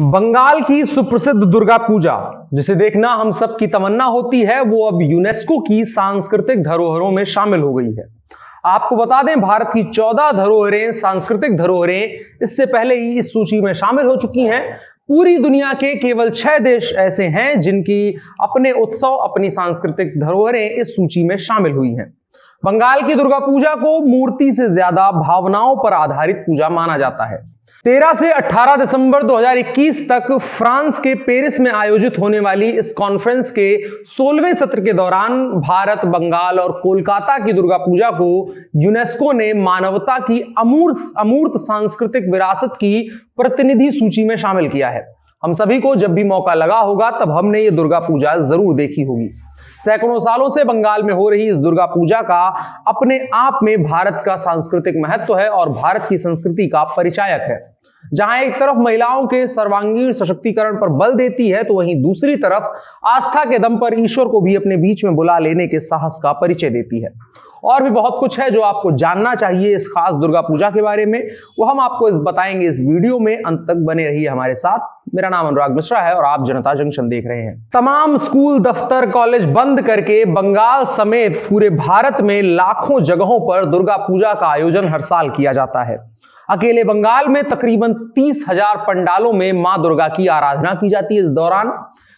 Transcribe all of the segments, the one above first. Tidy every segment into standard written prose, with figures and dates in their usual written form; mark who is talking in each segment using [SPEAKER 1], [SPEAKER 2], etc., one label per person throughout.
[SPEAKER 1] बंगाल की सुप्रसिद्ध दुर्गा पूजा जिसे देखना हम सब की तमन्ना होती है, वो अब यूनेस्को की सांस्कृतिक धरोहरों में शामिल हो गई है। आपको बता दें, भारत की 14 धरोहरें, सांस्कृतिक धरोहरें इससे पहले ही इस सूची में शामिल हो चुकी हैं। पूरी दुनिया के केवल 6 देश ऐसे हैं जिनकी अपने उत्सव, अपनी सांस्कृतिक धरोहरें इस सूची में शामिल हुई हैं। बंगाल की दुर्गा पूजा को मूर्ति से ज्यादा भावनाओं पर आधारित पूजा माना जाता है। 13 से 18 दिसंबर 2021 तक फ्रांस के पेरिस में आयोजित होने वाली इस कॉन्फ्रेंस के 16वें सत्र के दौरान भारत, बंगाल और कोलकाता की दुर्गा पूजा को यूनेस्को ने मानवता की अमूर्त सांस्कृतिक विरासत की प्रतिनिधि सूची में शामिल किया है। हम सभी को जब भी मौका लगा होगा तब हमने ये दुर्गा पूजा जरूर देखी होगी। सैकड़ों सालों से बंगाल में हो रही इस दुर्गा पूजा का अपने आप में भारत का सांस्कृतिक महत्व है और भारत की संस्कृति का परिचायक है। जहां एक तरफ महिलाओं के सर्वांगीण सशक्तिकरण पर बल देती है, तो वहीं दूसरी तरफ आस्था के दम पर ईश्वर को भी अपने बीच में बुला लेने के साहस का परिचय देती है। और भी बहुत कुछ है जो आपको जानना चाहिए इस खास दुर्गा पूजा के बारे में, वो हम आपको बताएंगे इस वीडियो में। अंत तक बने रहिए हमारे साथ। मेरा नाम अनुराग मिश्रा है और आप जनता जंक्शन देख रहे हैं। तमाम स्कूल, दफ्तर, कॉलेज बंद करके बंगाल समेत पूरे भारत में लाखों जगहों पर दुर्गा पूजा का आयोजन हर साल किया जाता है। अकेले बंगाल में तकरीबन 30,000 पंडालों में मां दुर्गा की आराधना की जाती है। इस दौरान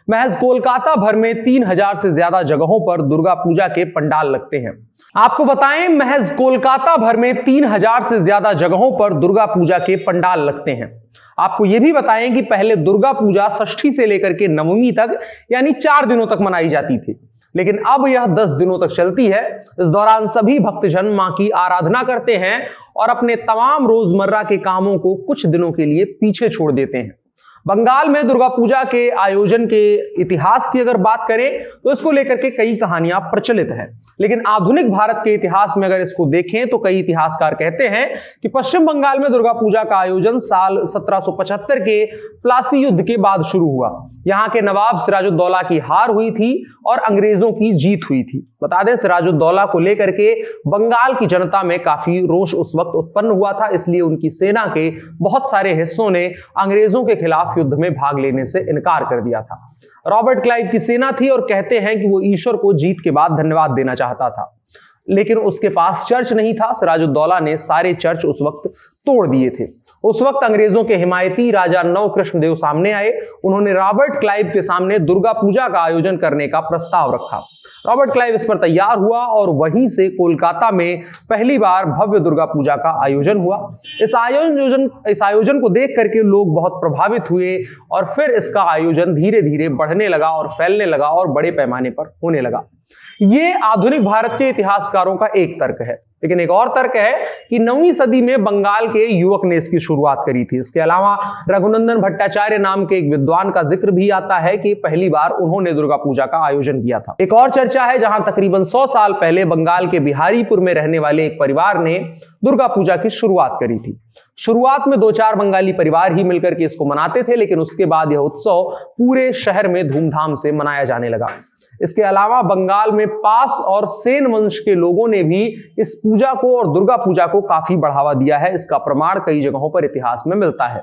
[SPEAKER 1] महज कोलकाता भर में 3,000 से ज्यादा जगहों पर दुर्गा पूजा के पंडाल लगते हैं। आपको बताएं, महज कोलकाता भर में 3,000 से ज्यादा जगहों पर दुर्गा पूजा के पंडाल लगते हैं। आपको यह भी बताएं कि पहले दुर्गा पूजा षष्ठी से लेकर के नवमी तक यानी 4 दिनों तक मनाई जाती थी, लेकिन अब यह 10 दिनों तक चलती है। इस दौरान सभी भक्तजन मां की आराधना करते हैं और अपने तमाम रोजमर्रा के कामों को कुछ दिनों के लिए पीछे छोड़ देते हैं। बंगाल में दुर्गा पूजा के आयोजन के इतिहास की अगर बात करें तो इसको लेकर के कई कहानियां प्रचलित हैं, लेकिन आधुनिक भारत के इतिहास में अगर इसको देखें तो कई इतिहासकार कहते हैं कि पश्चिम बंगाल में दुर्गा पूजा का आयोजन साल 1775 के प्लासी युद्ध के बाद शुरू हुआ। यहाँ के नवाब सिराजुद्दौला की हार हुई थी और अंग्रेजों की जीत हुई थी। बता दें, सिराजुद्दौला को लेकर के बंगाल की जनता में काफी रोष उस वक्त उत्पन्न हुआ था, इसलिए उनकी सेना के बहुत सारे हिस्सों ने अंग्रेजों के खिलाफ युद्ध में भाग लेने से इनकार कर दिया था। रॉबर्ट क्लाइव की सेना थी और कहते हैं कि वो ईश्वर को जीत के बाद धन्यवाद देना चाहता था, लेकिन उसके पास चर्च नहीं था। सिराजुद्दौला ने सारे चर्च उस वक्त तोड़ दिए थे। उस वक्त अंग्रेजों के हिमायती राजा नव कृष्ण देव सामने आए। उन्होंने रॉबर्ट क्लाइव के सामने दुर्गा पूजा का आयोजन करने का प्रस्ताव रखा। रॉबर्ट क्लाइव इस पर तैयार हुआ और वहीं से कोलकाता में पहली बार भव्य दुर्गा पूजा का आयोजन हुआ। इस आयोजन को देख करके लोग बहुत प्रभावित हुए और फिर इसका आयोजन धीरे धीरे बढ़ने लगा और फैलने लगा और बड़े पैमाने पर होने लगा। ये आधुनिक भारत के इतिहासकारों का एक तर्क है, लेकिन एक और तर्क है कि 9वीं सदी में बंगाल के युवक ने इसकी शुरुआत करी थी। इसके अलावा रघुनंदन भट्टाचार्य नाम के एक विद्वान का जिक्र भी आता है कि पहली बार उन्होंने दुर्गा पूजा का आयोजन किया था। एक और चर्चा है जहां तकरीबन 100 साल पहले बंगाल के बिहारीपुर में रहने वाले एक परिवार ने दुर्गा पूजा की शुरुआत करी थी। शुरुआत में 2-4 बंगाली परिवार ही मिलकर के इसको मनाते थे, लेकिन उसके बाद यह उत्सव पूरे शहर में धूमधाम से मनाया जाने लगा। इसके अलावा बंगाल में पास और सेन वंश के लोगों ने भी इस पूजा को और दुर्गा पूजा को काफी बढ़ावा दिया है। इसका प्रमाण कई जगहों पर इतिहास में मिलता है।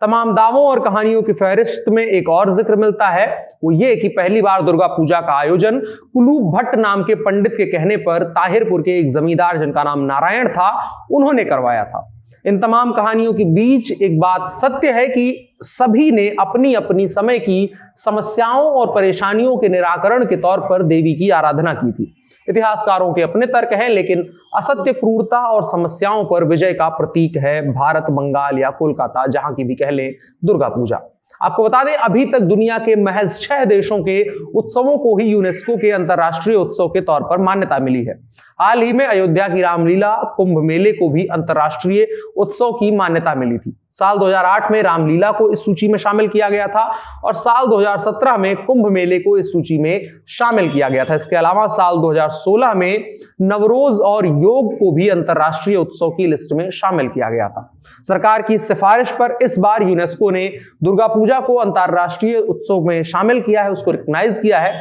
[SPEAKER 1] तमाम दावों और कहानियों की फहरिस्त में एक और जिक्र मिलता है, वो ये कि पहली बार दुर्गा पूजा का आयोजन कुलूप भट्ट नाम के पंडित के कहने पर ताहिरपुर के एक जमींदार जिनका नाम नारायण था, उन्होंने करवाया था। इन तमाम कहानियों के बीच एक बात सत्य है कि सभी ने अपनी अपनी समय की समस्याओं और परेशानियों के निराकरण के तौर पर देवी की आराधना की थी। इतिहासकारों के अपने तर्क हैं, लेकिन असत्य, क्रूरता और समस्याओं पर विजय का प्रतीक है भारत, बंगाल या कोलकाता, जहां की भी कह लें दुर्गा पूजा। आपको बता दें, अभी तक दुनिया के महज 6 देशों के उत्सवों को ही यूनेस्को के अंतर्राष्ट्रीय उत्सव के तौर पर मान्यता मिली है। हाल ही में अयोध्या की रामलीला, कुंभ मेले को भी अंतर्राष्ट्रीय उत्सव की मान्यता मिली थी। साल 2008 में रामलीला को इस सूची में शामिल किया गया था और साल 2017 में कुंभ मेले को इस सूची में शामिल किया गया था। इसके अलावा साल 2016 में नवरोज और योग को भी अंतर्राष्ट्रीय उत्सव की लिस्ट में शामिल किया गया था। सरकार की सिफारिश पर इस बार यूनेस्को ने दुर्गा पूजा को अंतर्राष्ट्रीय उत्सव में शामिल किया है, उसको रिकॉग्नाइज किया है।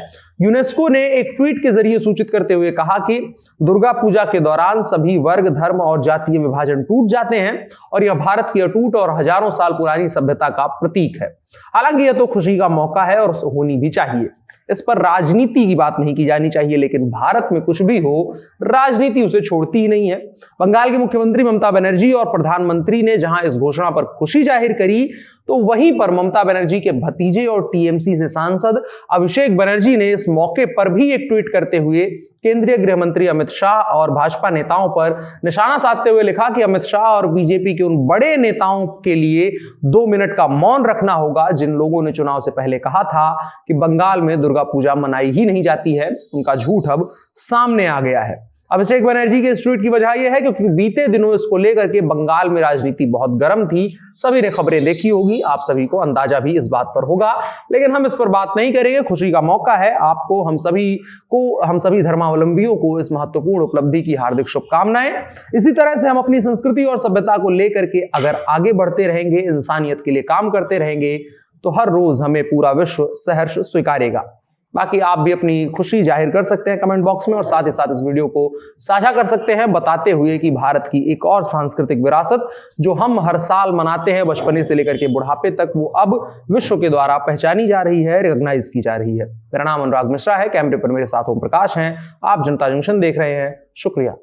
[SPEAKER 1] यूनेस्को ने एक ट्वीट के जरिए सूचित करते हुए कहा कि दुर्गा पूजा के दौरान सभी वर्ग, धर्म और जातीय विभाजन टूट जाते हैं और यह भारत की अटूट और हजारों साल पुरानी सभ्यता का प्रतीक है। हालांकि यह तो खुशी का मौका है और होनी भी चाहिए, इस पर राजनीति की बात नहीं की जानी चाहिए, लेकिन भारत में कुछ भी हो राजनीति उसे छोड़ती ही नहीं है। बंगाल की मुख्यमंत्री ममता बनर्जी और प्रधानमंत्री ने जहां इस घोषणा पर खुशी जाहिर करी, तो वहीं पर ममता बनर्जी के भतीजे और टीएमसी से सांसद अभिषेक बनर्जी ने इस मौके पर भी एक ट्वीट करते हुए केंद्रीय गृह मंत्री अमित शाह और भाजपा नेताओं पर निशाना साधते हुए लिखा कि अमित शाह और बीजेपी के उन बड़े नेताओं के लिए 2 मिनट का मौन रखना होगा जिन लोगों ने चुनाव से पहले कहा था कि बंगाल में दुर्गा पूजा मनाई ही नहीं जाती है। उनका झूठ अब सामने आ गया है। अभिषेक बनर्जी के इस ट्वीट की वजह यह है क्योंकि बीते दिनों इसको लेकर के बंगाल में राजनीति बहुत गर्म थी। सभी ने खबरें देखी होगी, आप सभी को अंदाजा भी इस बात पर होगा, लेकिन हम इस पर बात नहीं करेंगे। खुशी का मौका है, आपको हम सभी धर्मावलंबियों को इस महत्वपूर्ण उपलब्धि की हार्दिक शुभकामनाएं। इसी तरह से हम अपनी संस्कृति और सभ्यता को लेकर के अगर आगे बढ़ते रहेंगे, इंसानियत के लिए काम करते रहेंगे, तो हर रोज हमें पूरा विश्व सहर्ष स्वीकारेगा। बाकी आप भी अपनी खुशी जाहिर कर सकते हैं कमेंट बॉक्स में और साथ ही साथ इस वीडियो को साझा कर सकते हैं, बताते हुए कि भारत की एक और सांस्कृतिक विरासत जो हम हर साल मनाते हैं बचपने से लेकर के बुढ़ापे तक, वो अब विश्व के द्वारा पहचानी जा रही है, रिकॉग्नाइज की जा रही है। मेरा नाम अनुराग मिश्रा है, कैमरे पर मेरे साथ ओम प्रकाश हैं। आप जनता जंक्शन देख रहे हैं। शुक्रिया।